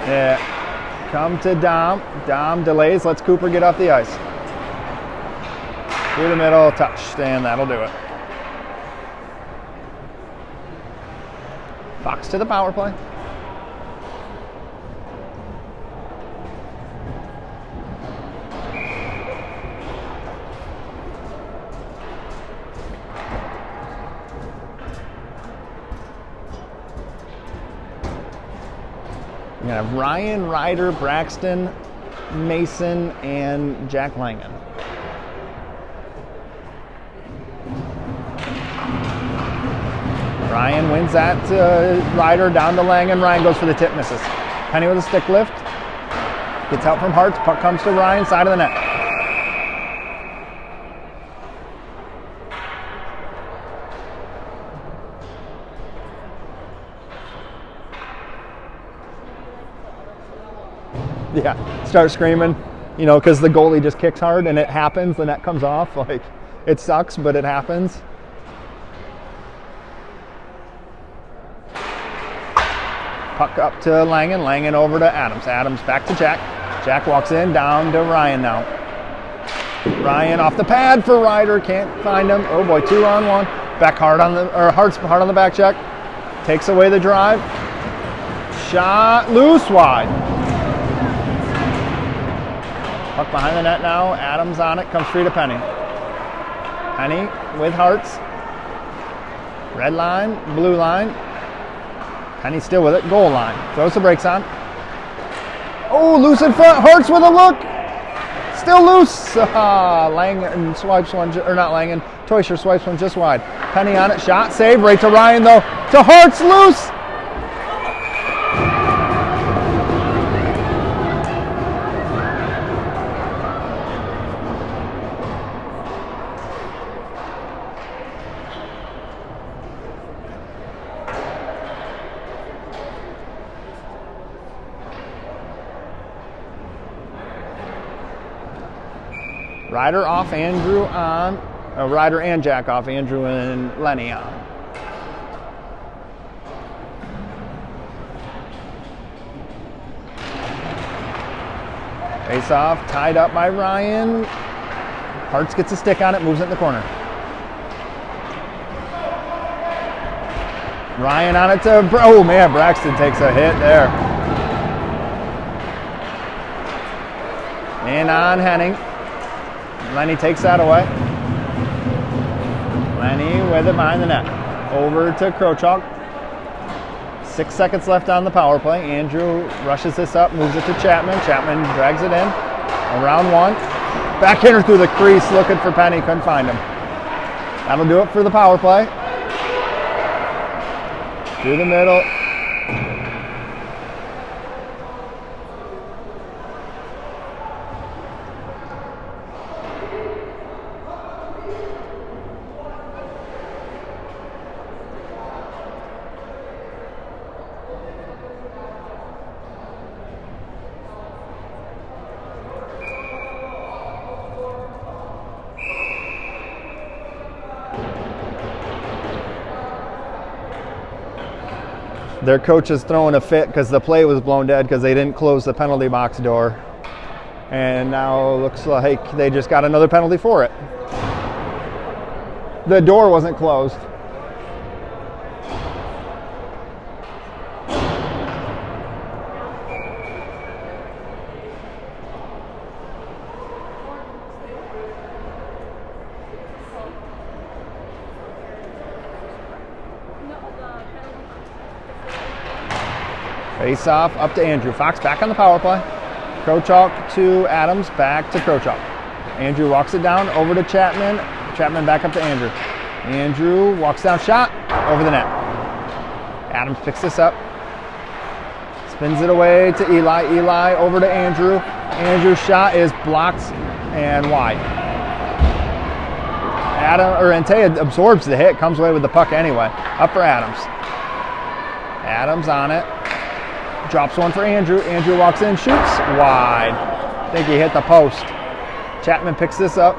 Yeah. Come to Dom. Dom delays. Lets Cooper get off the ice. Through the middle, touched, and that'll do it. Fox to the power play. We're gonna have Ryan, Ryder, Braxton, Mason, and Jack Langen. Ryan wins that Ryder down to Langen. Ryan goes for the tip, misses. Penny with a stick lift. Gets out from Hartz. Puck comes to Ryan, side of the net. Yeah, start screaming, you know, because the goalie just kicks hard and it happens, the net comes off. Like, it sucks, but it happens. Puck up to Langen. Langen over to Adams. Adams back to Jack. Jack walks in, down to Ryan now. Ryan off the pad for Ryder. Can't find him. Oh boy, 2-on-1. Back hard on the, or Hart's hard on the back check. Takes away the drive. Shot loose wide. Puck behind the net now. Adams on it. Comes free to Penny. Penny with Hartz. Red line, blue line. Penny still with it. Goal line. Throws the brakes on. Oh, loose in front. Hartz with a look. Still loose. Langen swipes one, or not Langen. Teuscher swipes one just wide. Penny on it. Shot, save. Right to Ryan though. To Hartz, loose. Ryder off, Andrew on. Ryder and Jack off, Andrew and Lenny on. Face off, tied up by Ryan. Hartz gets a stick on it, moves it in the corner. Ryan on it to, oh man, Braxton takes a hit there. And on Henning. Lenny takes that away. Lenny with it behind the net. Over to Krochok. 6 seconds left on the power play. Andrew rushes this up, moves it to Chapman. Chapman drags it in. Around one. Backhander through the crease, looking for Penny. Couldn't find him. That'll do it for the power play. Through the middle. Their coach is throwing a fit because the play was blown dead because they didn't close the penalty box door. And now it looks like they just got another penalty for it. The door wasn't closed. Face off, up to Andrew. Fox back on the power play. Krochok to Adams, back to Krochok. Andrew walks it down, over to Chapman. Chapman back up to Andrew. Andrew walks down, shot, over the net. Adams picks this up. Spins it away to Eli. Eli over to Andrew. Andrew's shot is blocked and wide. Antea absorbs the hit, comes away with the puck anyway. Up for Adams. Adams on it. Drops one for Andrew. Andrew walks in, shoots wide. I think he hit the post. Chapman picks this up.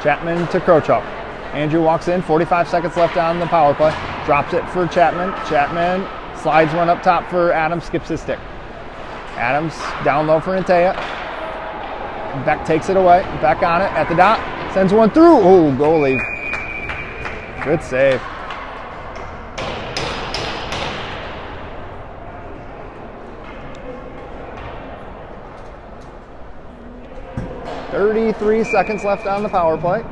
Chapman to Krochok. Andrew walks in, 45 seconds left on the power play. Drops it for Chapman. Chapman slides one up top for Adams, skips his stick. Adams down low for Antea. Beck takes it away. Beck on it at the dot. Sends one through. Oh, goalie. Good save. .33 seconds left on the power play.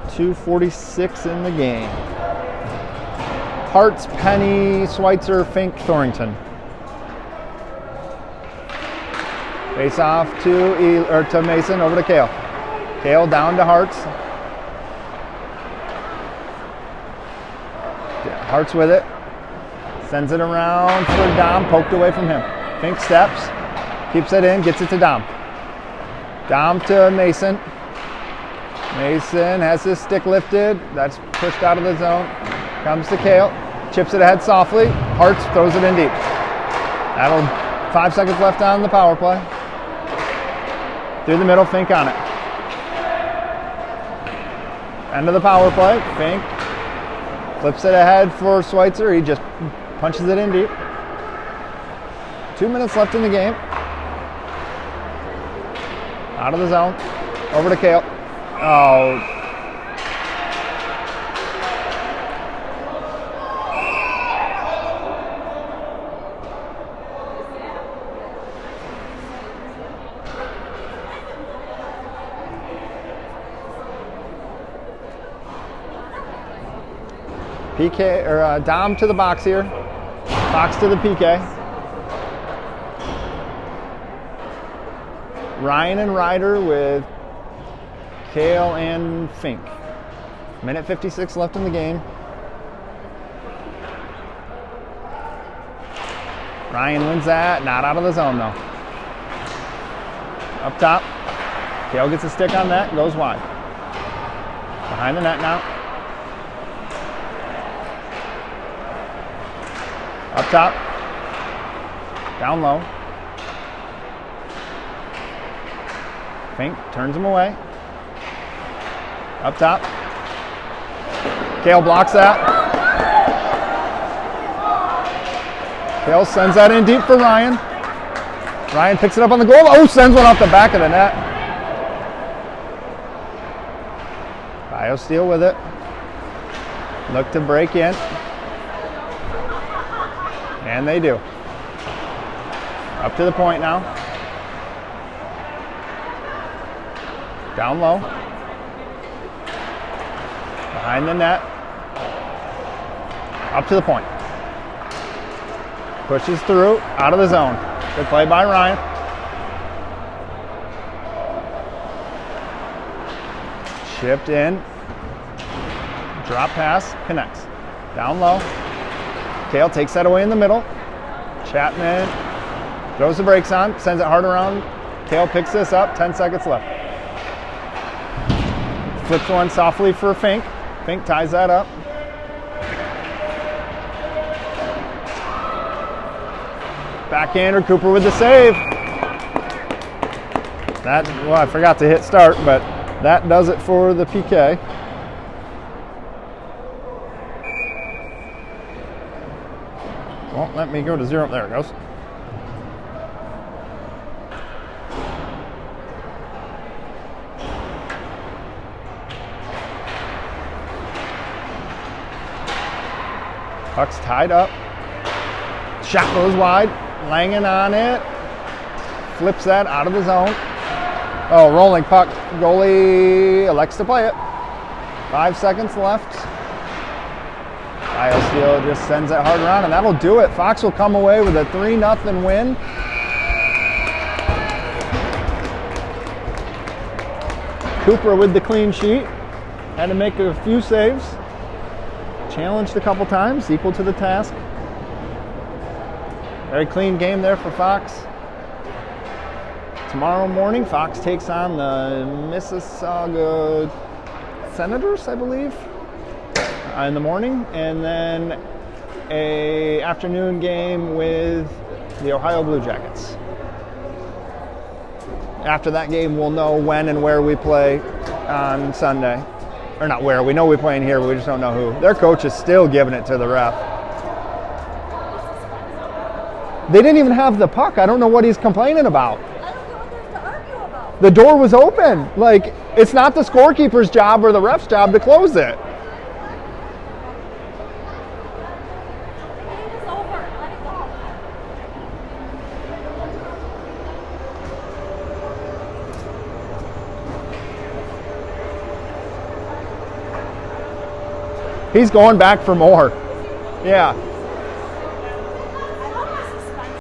2:46 in the game. Hartz, Penny, Schweitzer, Fink, Thornton. Face off to Mason, over to Kale. Kale down to Hartz. Hartz with it. Sends it around for Dom, poked away from him. Fink steps, keeps it in, gets it to Dom. Dom to Mason. Mason has his stick lifted. That's pushed out of the zone. Comes to Kale. Chips it ahead softly. Hartz throws it in deep. 5 seconds left on the power play. Through the middle, Fink on it. End of the power play. Fink flips it ahead for Schweitzer. He just punches it in deep. 2 minutes left in the game. Out of the zone. Over to Kale. Oh. PK, or Dom to the box here. Box to the PK. Ryan and Ryder with Kale and Fink. Minute 56 left in the game. Ryan wins that. Not out of the zone, though. Up top. Kale gets a stick on that. Goes wide. Behind the net now. Up top. Down low. Fink turns him away. Up top. Kale blocks that. Kale sends that in deep for Ryan. Ryan picks it up on the goal. Oh, sends one off the back of the net. BioSteel with it. Look to break in. And they do. Up to the point now. Down low. Behind the net. Up to the point. Pushes through, out of the zone. Good play by Ryan. Chipped in. Drop pass, connects. Down low. Kale takes that away in the middle. Chapman throws the brakes on, sends it hard around. Kale picks this up, 10 seconds left. Flips one softly for Fink. Fink ties that up. Backhander, Cooper with the save. That, well, I forgot to hit start, but that does it for the PK. Won't let me go to zero. There it goes. Puck's tied up. Shot goes wide. Langen on it. Flips that out of the zone. Oh, rolling puck. Goalie elects to play it. 5 seconds left. BioSteel just sends it hard around, and that'll do it. Fox will come away with a 3-0 win. Cooper with the clean sheet. Had to make a few saves. Challenged a couple times, equal to the task. Very clean game there for Fox. Tomorrow morning, Fox takes on the Mississauga Senators, I believe, in the morning, and then a afternoon game with the Ohio Blue Jackets. After that game, we'll know when and where we play on Sunday. Or not where, we know we're playing here, but we just don't know who. Their coach is still giving it to the ref. They didn't even have the puck. I don't know what he's complaining about. I don't know what there's to argue about. The door was open. Like, it's not the scorekeeper's job or the ref's job to close it. The game is over. Let it go. He's going back for more. Yeah.